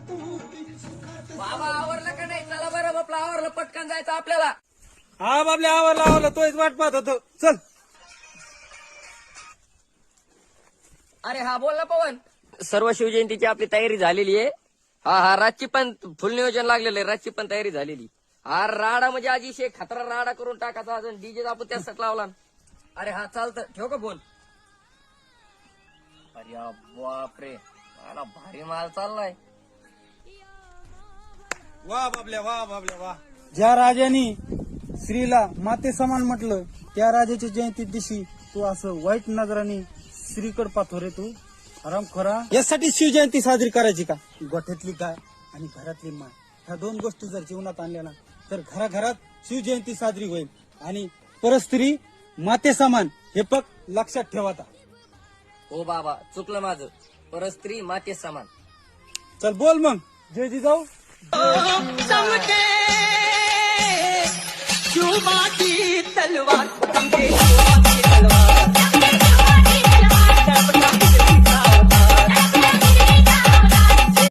बाबा आवरलं का नाही? चला बरं बापला आवरलं, पटकन जायचं आपल्याला. हा बाबल्या आवरला तोच वाट पाहत होतो. चल. अरे हा बोल ना पवन. सर्व शिवजयंतीची आपली तयारी झालेली आहे. हा रातची पण फुल नियोजन लागलेलं आहे. रातची पण तयारी झालेली. हा राडा म्हणजे आजी खतरा राडा करून टाकायचा. अजून डीजे आपण त्यासाठी लावला. अरे हा चालतं, ठेव का बोल. अरे बापरे, मला भारी माल चाललाय. वा बाबल्या वा. ज्या राजाने स्त्रीला माते समान म्हटलं त्या राजाच्या जयंती दिवशी तू असं वाईट नजराने स्त्रीकडे पाहतो रे तू. आराम खरा यासाठी शिवजयंती साजरी करायची का? गोठ्यातली गाय आणि घरातली माय ह्या दोन गोष्टी जर जीवनात आणल्या ना तर घराघरात शिवजयंती साजरी होईल. आणि परस्त्री माते समान हे पक लक्षात ठेवाता. हो बाबा चुकलं माझं. परस्त्री माते समान. चल बोल मग. जय जिजाऊ. समके शिवबाची तलवार